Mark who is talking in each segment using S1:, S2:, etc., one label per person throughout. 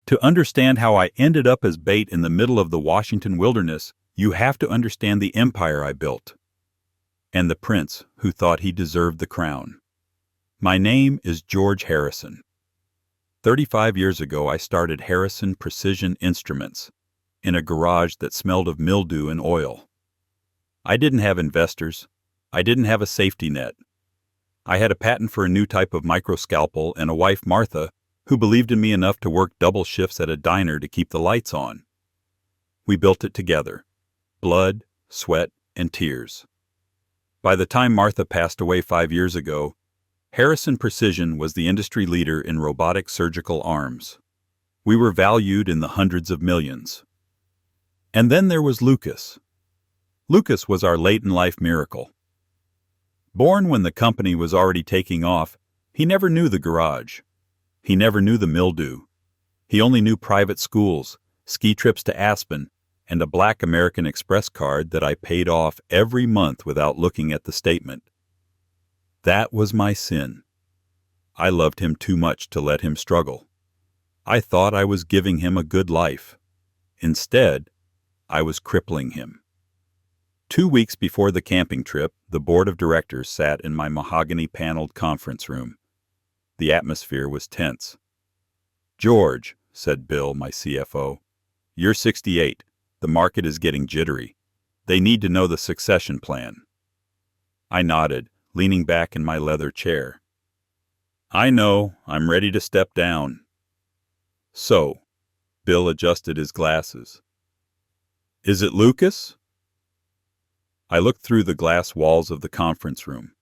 S1: To understand how I ended up as bait in the middle of the Washington wilderness, you have to understand the empire I built. And the prince who thought he deserved the crown. My name is George Harrison. 35 years ago, I started Harrison Precision Instruments in a garage that smelled of mildew and oil. I didn't have investors. I didn't have a safety net. I had a patent for a new type of microscalpel and a wife, Martha, who believed in me enough to work double shifts at a diner to keep the lights on. We built it together. Blood, sweat, and tears. By the time Martha passed away 5 years ago, Harrison Precision was the industry leader in robotic surgical arms. We were valued in the hundreds of millions. And then there was Lucas. Lucas was our late-in-life miracle. Born when the company was already taking off, he never knew the garage. He never knew the mildew. He only knew private schools, ski trips to Aspen, and a black American Express card that I paid off every month without looking at the statement. That was my sin. I loved him too much to let him struggle. I thought I was giving him a good life. Instead, I was crippling him. 2 weeks before the camping trip, the board of directors sat in my mahogany-paneled conference room. The atmosphere was tense. "George," said Bill, my CFO, "you're 68. The market is getting jittery. They need to know the succession plan." I nodded, leaning back in my leather chair. "I know. I'm ready to step down." "So," Bill adjusted his glasses. "Is it Lucas?" I looked through the glass walls of the conference room.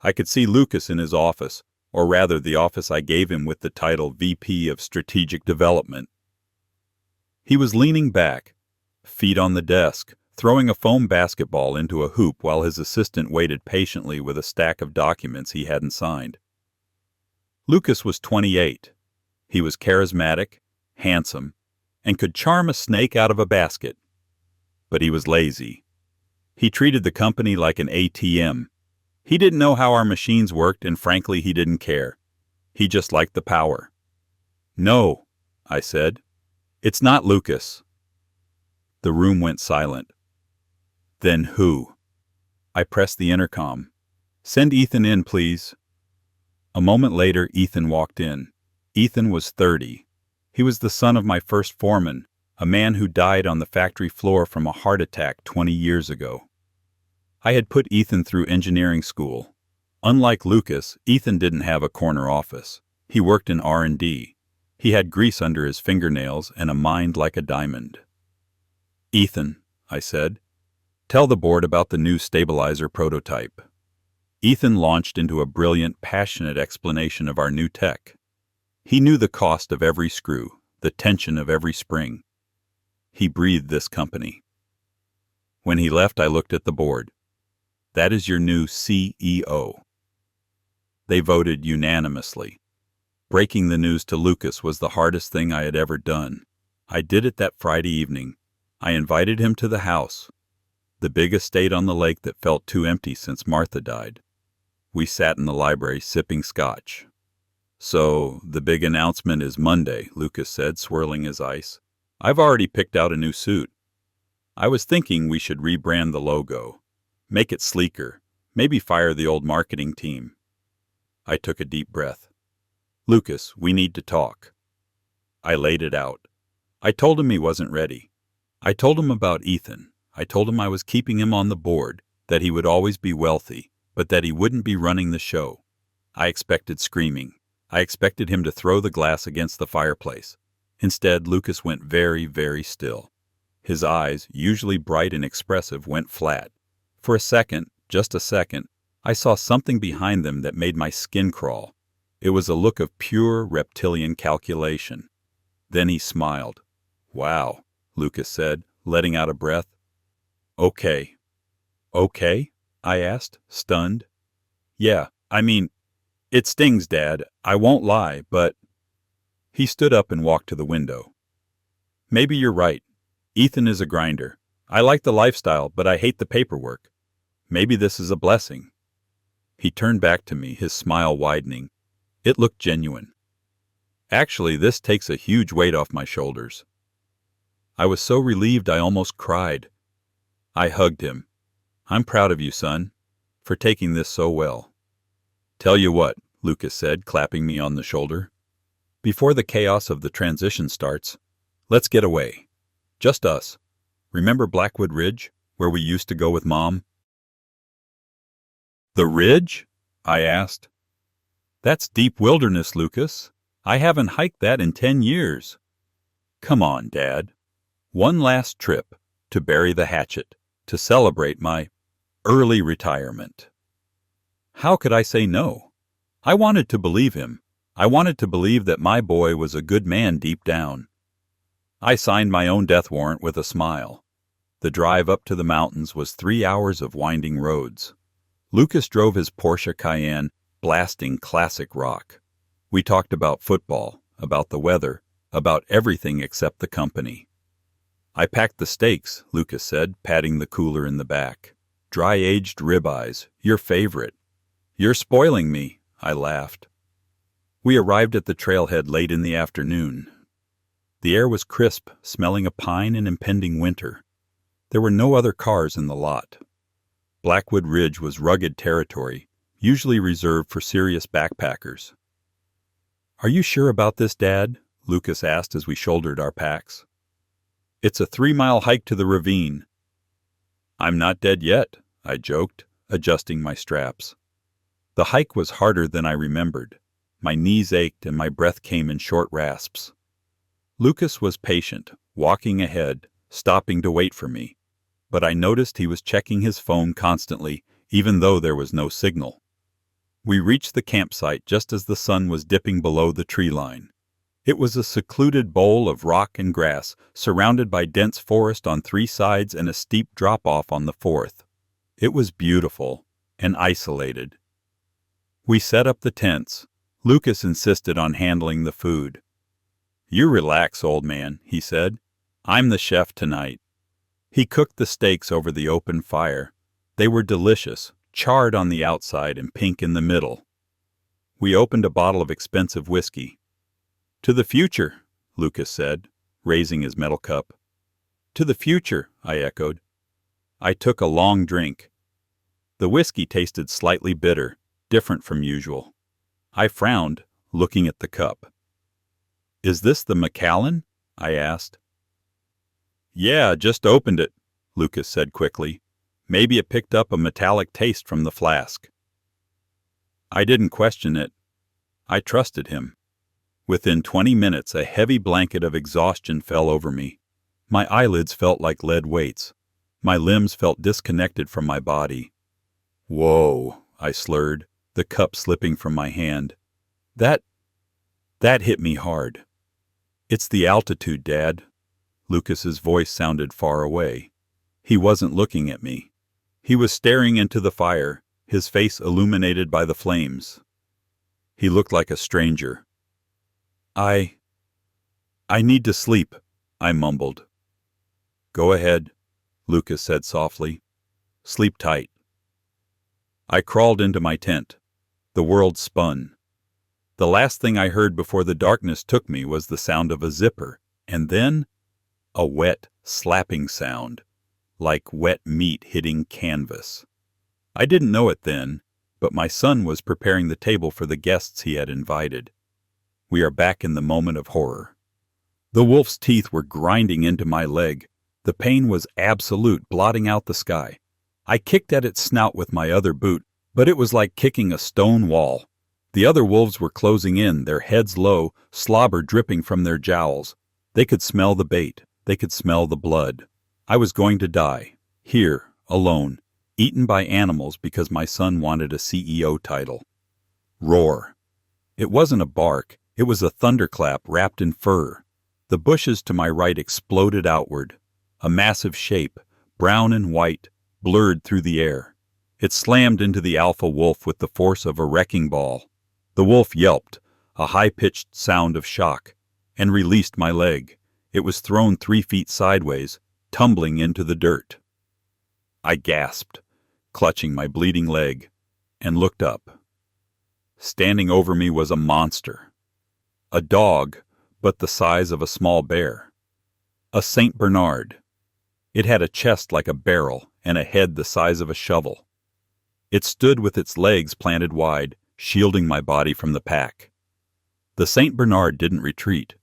S1: I could see Lucas in his office, or rather the office I gave him with the title VP of Strategic Development. He was leaning back, feet on the desk, throwing a foam basketball into a hoop while his assistant waited patiently with a stack of documents he hadn't signed. Lucas was 28. He was charismatic, handsome, and could charm a snake out of a basket. But he was lazy. He treated the company like an ATM. He didn't know how our machines worked, and frankly, he didn't care. He just liked the power. "No," I said. "It's not Lucas." The room went silent. "Then who?" I pressed the intercom. "Send Ethan in, please." A moment later, Ethan walked in. Ethan was 30. He was the son of my first foreman, a man who died on the factory floor from a heart attack 20 years ago. I had put Ethan through engineering school. Unlike Lucas, Ethan didn't have a corner office. He worked in R&D. He had grease under his fingernails and a mind like a diamond. "Ethan," I said, "tell the board about the new stabilizer prototype." Ethan launched into a brilliant, passionate explanation of our new tech. He knew the cost of every screw, the tension of every spring. He breathed this company. When he left, I looked at the board. "That is your new CEO." They voted unanimously. Breaking the news to Lucas was the hardest thing I had ever done. I did it that Friday evening. I invited him to the house, the big estate on the lake that felt too empty since Martha died. We sat in the library sipping scotch. "So, the big announcement is Monday," Lucas said, swirling his ice. "I've already picked out a new suit. I was thinking we should rebrand the logo. Make it sleeker. Maybe fire the old marketing team." I took a deep breath. "Lucas, we need to talk." I laid it out. I told him he wasn't ready. I told him about Ethan. I told him I was keeping him on the board, that he would always be wealthy, but that he wouldn't be running the show. I expected screaming. I expected him to throw the glass against the fireplace. Instead, Lucas went very, very still. His eyes, usually bright and expressive, went flat. For a second, just a second, I saw something behind them that made my skin crawl. It was a look of pure reptilian calculation. Then he smiled. "Wow," Lucas said, letting out a breath. "Okay." "Okay?" I asked, stunned. "Yeah, I mean, it stings, Dad. I won't lie, but—" He stood up and walked to the window. "Maybe you're right. Ethan is a grinder. I like the lifestyle, but I hate the paperwork. Maybe this is a blessing." He turned back to me, his smile widening. It looked genuine. Actually, this takes a huge weight off my shoulders." I was so relieved I almost cried. I hugged him. "I'm proud of you, son, for taking this so well." "Tell you what," Lucas said, clapping me on the shoulder. "Before the chaos of the transition starts, let's get away. Just us. Remember Blackwood Ridge, where we used to go with Mom?" "The Ridge?" I asked. "That's deep wilderness, Lucas. I haven't hiked that in 10 years. Come on, Dad. One last trip to bury the hatchet, to celebrate my early retirement." How could I say no? I wanted to believe him. I wanted to believe that my boy was a good man deep down. I signed my own death warrant with a smile. The drive up to the mountains was 3 hours of winding roads. Lucas drove his Porsche Cayenne, blasting classic rock. We talked about football, about the weather, about everything except the company. "I packed the steaks," Lucas said, patting the cooler in the back. "Dry-aged ribeyes, your favorite." "You're spoiling me," I laughed. We arrived at the trailhead late in the afternoon. The air was crisp, smelling of pine and impending winter. There were no other cars in the lot. Blackwood Ridge was rugged territory, usually reserved for serious backpackers. "Are you sure about this, Dad?" Lucas asked as we shouldered our packs. "It's a 3-mile hike to the ravine." "I'm not dead yet," I joked, adjusting my straps. The hike was harder than I remembered. My knees ached and my breath came in short rasps. Lucas was patient, walking ahead, stopping to wait for me. But I noticed he was checking his phone constantly, even though there was no signal. We reached the campsite just as the sun was dipping below the tree line. It was a secluded bowl of rock and grass, surrounded by dense forest on 3 sides and a steep drop-off on the 4th. It was beautiful and isolated. We set up the tents. Lucas insisted on handling the food. "You relax, old man," he said. "I'm the chef tonight." He cooked the steaks over the open fire. They were delicious, charred on the outside and pink in the middle. We opened a bottle of expensive whiskey. "To the future," Lucas said, raising his metal cup. "To the future," I echoed. I took a long drink. The whiskey tasted slightly bitter, different from usual. I frowned, looking at the cup. "Is this the Macallan?" I asked. "Yeah, just opened it," Lucas said quickly. "Maybe it picked up a metallic taste from the flask." I didn't question it. I trusted him. Within 20 minutes, a heavy blanket of exhaustion fell over me. My eyelids felt like lead weights. My limbs felt disconnected from my body. "Whoa," I slurred, the cup slipping from my hand. That hit me hard. "It's the altitude, Dad." Lucas's voice sounded far away. He wasn't looking at me. He was staring into the fire, his face illuminated by the flames. He looked like a stranger. I need to sleep," I mumbled. "Go ahead," Lucas said softly. "Sleep tight." I crawled into my tent. The world spun. The last thing I heard before the darkness took me was the sound of a zipper, and then a wet, slapping sound, like wet meat hitting canvas. I didn't know it then, but my son was preparing the table for the guests he had invited. We are back in the moment of horror. The wolf's teeth were grinding into my leg. The pain was absolute, blotting out the sky. I kicked at its snout with my other boot, but it was like kicking a stone wall. The other wolves were closing in, their heads low, slobber dripping from their jowls. They could smell the bait. They could smell the blood. I was going to die, here, alone, eaten by animals because my son wanted a CEO title. Roar. It wasn't a bark. It was a thunderclap wrapped in fur. The bushes to my right exploded outward. A massive shape, brown and white, blurred through the air. It slammed into the alpha wolf with the force of a wrecking ball. The wolf yelped, a high-pitched sound of shock, and released my leg. It was thrown 3 feet sideways, tumbling into the dirt. I gasped, clutching my bleeding leg, and looked up. Standing over me was a monster. A dog, but the size of a small bear. A Saint Bernard. It had a chest like a barrel and a head the size of a shovel. It stood with its legs planted wide, shielding my body from the pack. The Saint Bernard didn't retreat.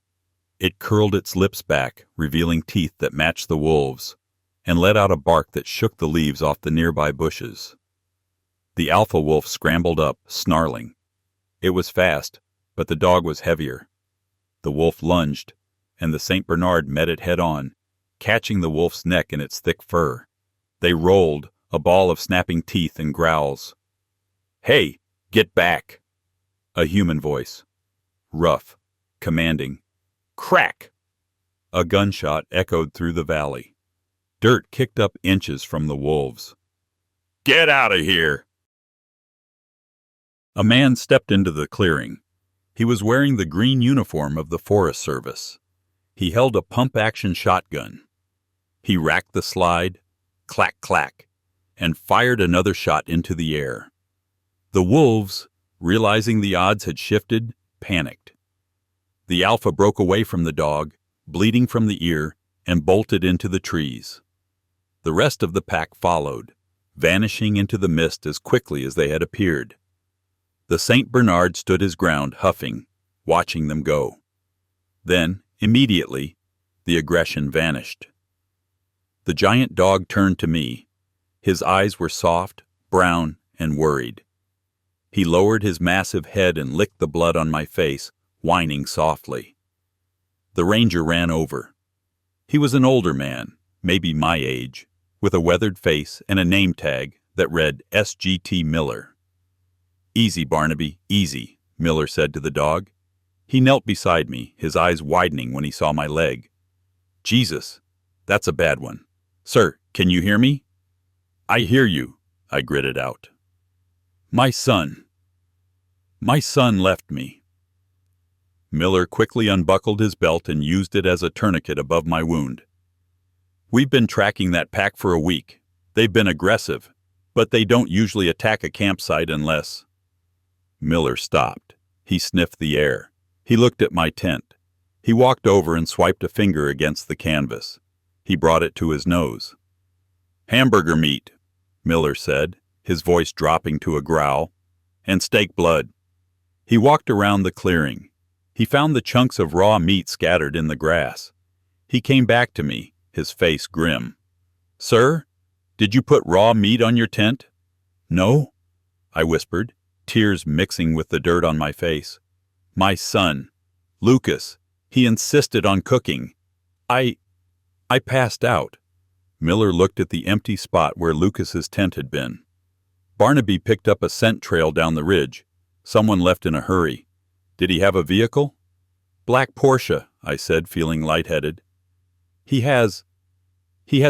S1: It curled its lips back, revealing teeth that matched the wolves, and let out a bark that shook the leaves off the nearby bushes. The alpha wolf scrambled up, snarling. It was fast, but the dog was heavier. The wolf lunged, and the Saint Bernard met it head-on, catching the wolf's neck in its thick fur. They rolled, a ball of snapping teeth and growls. "Hey, get back!" A human voice. Rough, commanding. Crack! A gunshot echoed through the valley. Dirt kicked up inches from the wolves. "Get out of here!" A man stepped into the clearing. He was wearing the green uniform of the Forest Service. He held a pump-action shotgun. He racked the slide, clack, clack, and fired another shot into the air. The wolves, realizing the odds had shifted, panicked. The alpha broke away from the dog, bleeding from the ear, and bolted into the trees. The rest of the pack followed, vanishing into the mist as quickly as they had appeared. The Saint Bernard stood his ground, huffing, watching them go. Then, immediately, the aggression vanished. The giant dog turned to me. His eyes were soft, brown, and worried. He lowered his massive head and licked the blood on my face, whining softly. The ranger ran over. He was an older man, maybe my age, with a weathered face and a name tag that read SGT Miller. "Easy, Barnaby, easy," Miller said to the dog. He knelt beside me, his eyes widening when he saw my leg. "Jesus, that's a bad one. Sir, can you hear me?" "I hear you," I gritted out. My son left me." Miller quickly unbuckled his belt and used it as a tourniquet above my wound. "We've been tracking that pack for a week. They've been aggressive, but they don't usually attack a campsite unless—" Miller stopped. He sniffed the air. He looked at my tent. He walked over and swiped a finger against the canvas. He brought it to his nose. "Hamburger meat," Miller said, his voice dropping to a growl, "and steak blood." He walked around the clearing. He found the chunks of raw meat scattered in the grass. He came back to me, his face grim. "Sir, did you put raw meat on your tent?" "No," I whispered, tears mixing with the dirt on my face. "My son, Lucas, he insisted on cooking. I passed out." Miller looked at the empty spot where Lucas's tent had been. "Barnaby picked up a scent trail down the ridge. Someone left in a hurry. Did he have a vehicle?" "Black Porsche," I said, feeling lightheaded. He has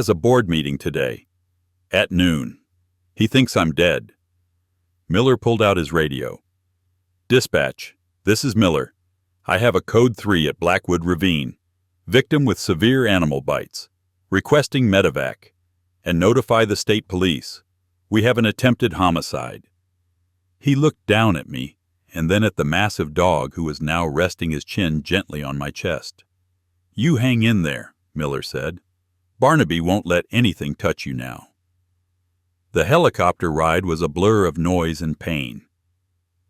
S1: a board meeting today. At noon. He thinks I'm dead." Miller pulled out his radio. "Dispatch, this is Miller. I have a code 3 at Blackwood Ravine. Victim with severe animal bites. Requesting medevac. And notify the state police. We have an attempted homicide." He looked down at me, and then at the massive dog who was now resting his chin gently on my chest. "You hang in there," Miller said. "Barnaby won't let anything touch you now." The helicopter ride was a blur of noise and pain.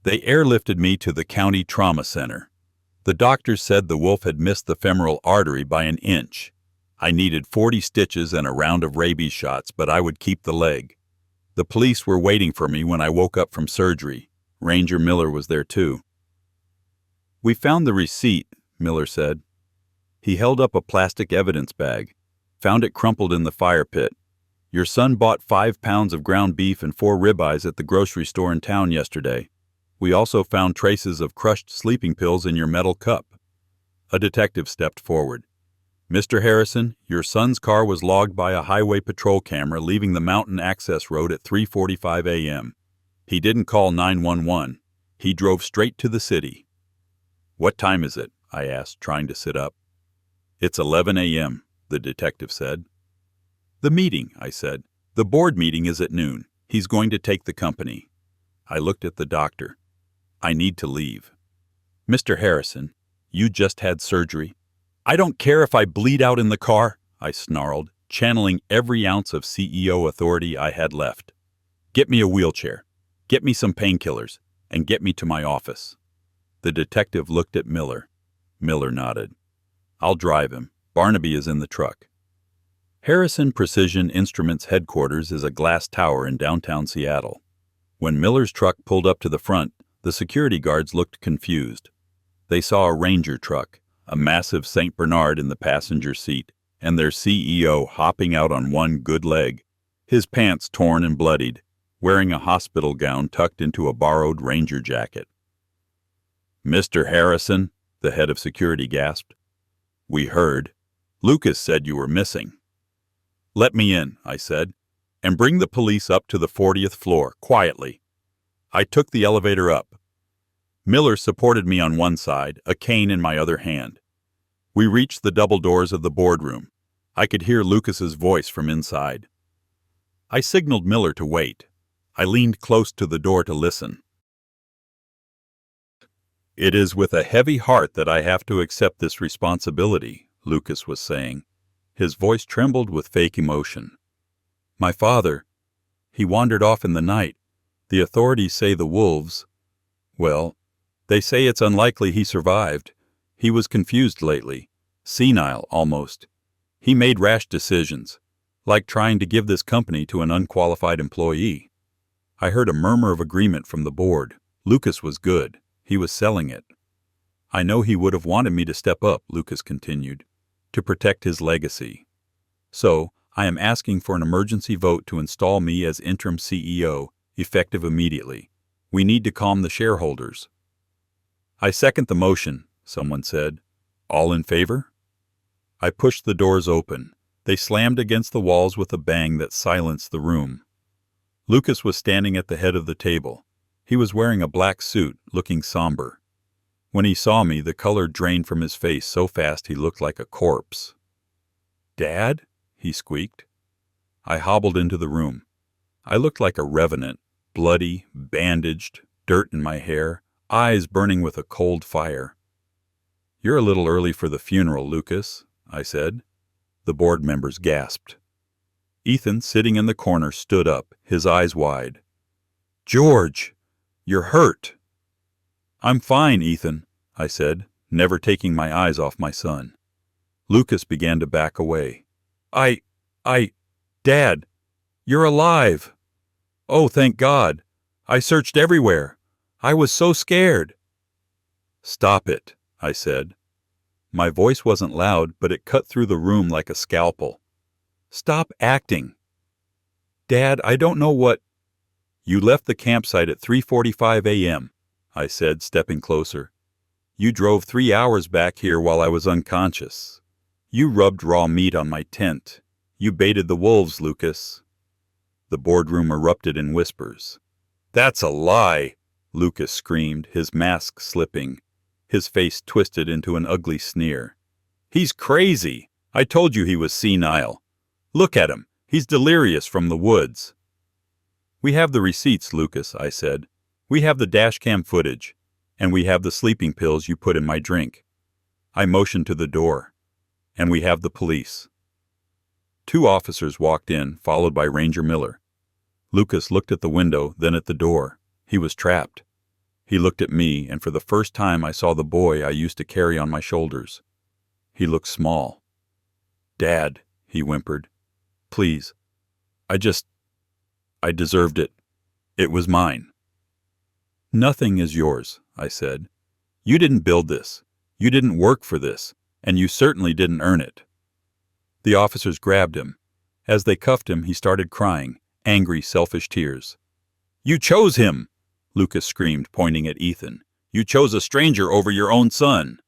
S1: They airlifted me to the county trauma center. The doctors said the wolf had missed the femoral artery by an inch. I needed 40 stitches and a round of rabies shots, but I would keep the leg. The police were waiting for me when I woke up from surgery. Ranger Miller was there too. "We found the receipt," Miller said. He held up a plastic evidence bag. "Found it crumpled in the fire pit. Your son bought 5 pounds of ground beef and 4 ribeyes at the grocery store in town yesterday. We also found traces of crushed sleeping pills in your metal cup." A detective stepped forward. "Mr. Harrison, your son's car was logged by a highway patrol camera leaving the mountain access road at 3:45 a.m. He didn't call 911. He drove straight to the city." "What time is it?" I asked, trying to sit up. "It's 11 a.m., the detective said. "The meeting," I said. "The board meeting is at noon. He's going to take the company." I looked at the doctor. "I need to leave." "Mr. Harrison, You just had surgery." "I don't care if I bleed out in the car," I snarled, channeling every ounce of CEO authority I had left. "Get me a wheelchair, get me some painkillers, and get me to my office." The detective looked at Miller. Miller nodded. "I'll drive him. Barnaby is in the truck." Harrison Precision Instruments headquarters is a glass tower in downtown Seattle. When Miller's truck pulled up to the front, the security guards looked confused. They saw a Ranger truck, a massive St. Bernard in the passenger seat, and their CEO hopping out on one good leg, his pants torn and bloodied, wearing a hospital gown tucked into a borrowed Ranger jacket. "Mr. Harrison," the head of security gasped. "We heard. Lucas said you were missing." "Let me in," I said, "and bring the police up to the 40th floor, quietly." I took the elevator up. Miller supported me on one side, a cane in my other hand. We reached the double doors of the boardroom. I could hear Lucas's voice from inside. I signaled Miller to wait. I leaned close to the door to listen. "It is with a heavy heart that I have to accept this responsibility," Lucas was saying. His voice trembled with fake emotion. "My father, he wandered off in the night. The authorities say the wolves, well, they say it's unlikely he survived. He was confused lately, senile almost. He made rash decisions, like trying to give this company to an unqualified employee." I heard a murmur of agreement from the board. Lucas was good. He was selling it. "I know he would have wanted me to step up," Lucas continued, "to protect his legacy. So, I am asking for an emergency vote to install me as interim CEO, effective immediately. We need to calm the shareholders." "I second the motion," someone said. "All in favor?" I pushed the doors open. They slammed against the walls with a bang that silenced the room. Lucas was standing at the head of the table. He was wearing a black suit, looking somber. When he saw me, the color drained from his face so fast he looked like a corpse. "Dad?" he squeaked. I hobbled into the room. I looked like a revenant, bloody, bandaged, dirt in my hair, eyes burning with a cold fire. "You're a little early for the funeral, Lucas," I said. The board members gasped. Ethan, sitting in the corner, stood up, his eyes wide. "George, you're hurt." "I'm fine, Ethan," I said, never taking my eyes off my son. Lucas began to back away. Dad, you're alive." "Oh, thank God. I searched everywhere. I was so scared." "Stop it," I said. My voice wasn't loud, but it cut through the room like a scalpel. "Stop acting." "Dad, I don't know what—" "You left the campsite at 3:45 a.m., I said, stepping closer. "You drove 3 hours back here while I was unconscious. You rubbed raw meat on my tent. You baited the wolves, Lucas." The boardroom erupted in whispers. "That's a lie!" Lucas screamed, his mask slipping. His face twisted into an ugly sneer. "He's crazy! I told you he was senile. Look at him. He's delirious from the woods." "We have the receipts, Lucas," I said. "We have the dashcam footage. And we have the sleeping pills you put in my drink." I motioned to the door. "And we have the police." 2 officers walked in, followed by Ranger Miller. Lucas looked at the window, then at the door. He was trapped. He looked at me, and for the first time I saw the boy I used to carry on my shoulders. He looked small. "Dad," he whimpered. "Please. I deserved it. It was mine." "Nothing is yours," I said. "You didn't build this. You didn't work for this. And you certainly didn't earn it." The officers grabbed him. As they cuffed him, he started crying, angry, selfish tears. "You chose him!" Lucas screamed, pointing at Ethan. "You chose a stranger over your own son."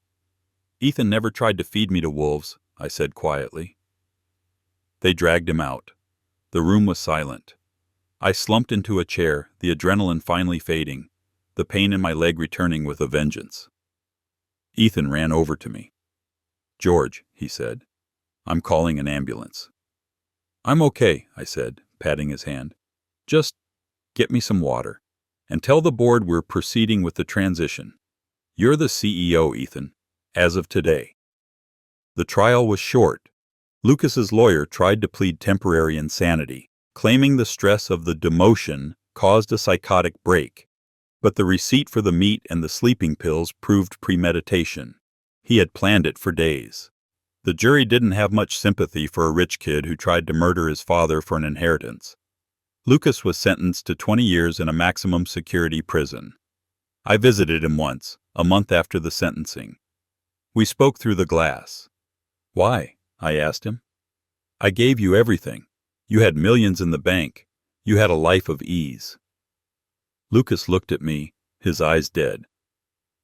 S1: "Ethan never tried to feed me to wolves," I said quietly. They dragged him out. The room was silent. I slumped into a chair, the adrenaline finally fading, the pain in my leg returning with a vengeance. Ethan ran over to me. "George," he said, "I'm calling an ambulance." "I'm okay," I said, patting his hand. "Just get me some water. And tell the board we're proceeding with the transition. You're the CEO, Ethan, as of today. The trial was short. Lucas's lawyer tried to plead temporary insanity, claiming the stress of the demotion caused a psychotic break. But the receipt for the meat and the sleeping pills proved premeditation. He had planned it for days. The jury didn't have much sympathy for a rich kid who tried to murder his father for an inheritance. Lucas was sentenced to 20 years in a maximum security prison. I visited him once, a month after the sentencing. We spoke through the glass. "Why?" I asked him. "I gave you everything. You had millions in the bank. You had a life of ease." Lucas looked at me, his eyes dead.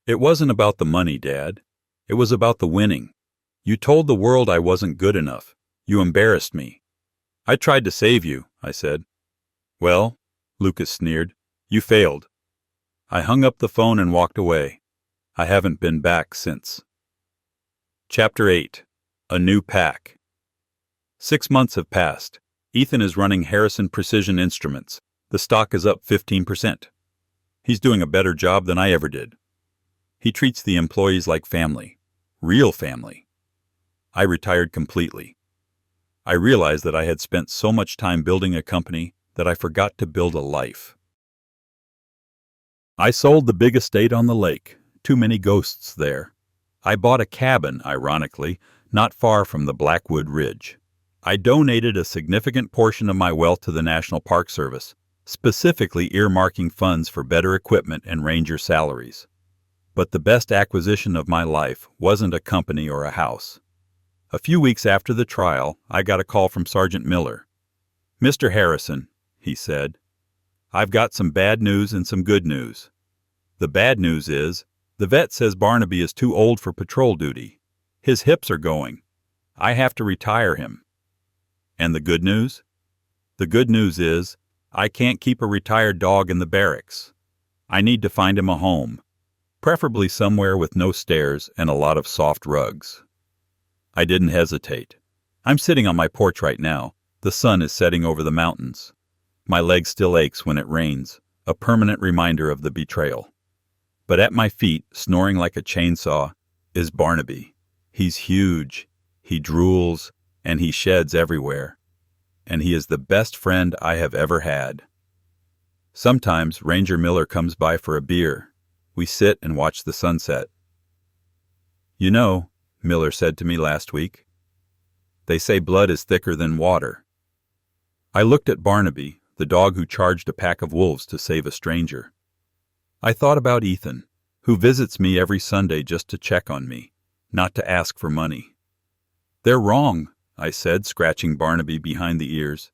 S1: "It wasn't about the money, Dad. It was about the winning. You told the world I wasn't good enough. You embarrassed me." "I tried to save you," I said. "Well," Lucas sneered, "you failed." I hung up the phone and walked away. I haven't been back since. Chapter 8. A New Pack. 6 months have passed. Ethan is running Harrison Precision Instruments. The stock is up 15%. He's doing a better job than I ever did. He treats the employees like family. Real family. I retired completely. I realized that I had spent so much time building a company that I forgot to build a life. I sold the big estate on the lake. Too many ghosts there. I bought a cabin, ironically, not far from the Blackwood Ridge. I donated a significant portion of my wealth to the National Park Service, specifically earmarking funds for better equipment and ranger salaries. But the best acquisition of my life wasn't a company or a house. A few weeks after the trial, I got a call from Sergeant Miller. "Mr. Harrison," he said, "I've got some bad news and some good news. The bad news is, the vet says Barnaby is too old for patrol duty. His hips are going. I have to retire him. And the good news? The good news is, I can't keep a retired dog in the barracks. I need to find him a home, preferably somewhere with no stairs and a lot of soft rugs." I didn't hesitate. I'm sitting on my porch right now. The sun is setting over the mountains. My leg still aches when it rains, a permanent reminder of the betrayal. But at my feet, snoring like a chainsaw, is Barnaby. He's huge. He drools, and he sheds everywhere. And he is the best friend I have ever had. Sometimes Ranger Miller comes by for a beer. We sit and watch the sunset. "You know," Miller said to me last week, "they say blood is thicker than water." I looked at Barnaby, the dog who charged a pack of wolves to save a stranger. I thought about Ethan, who visits me every Sunday just to check on me, not to ask for money. "They're wrong," I said, scratching Barnaby behind the ears.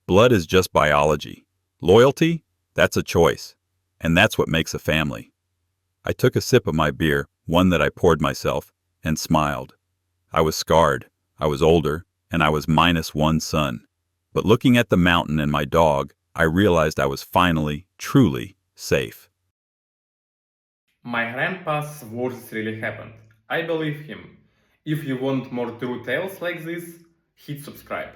S1: "Blood is just biology. Loyalty? That's a choice. And that's what makes a family." I took a sip of my beer, one that I poured myself, and smiled. I was scarred, I was older, and I was minus one son. But looking at the mountain and my dog, I realized I was finally, truly safe.
S2: My grandpa's words really happened. I believe him. If you want more true tales like this, hit subscribe.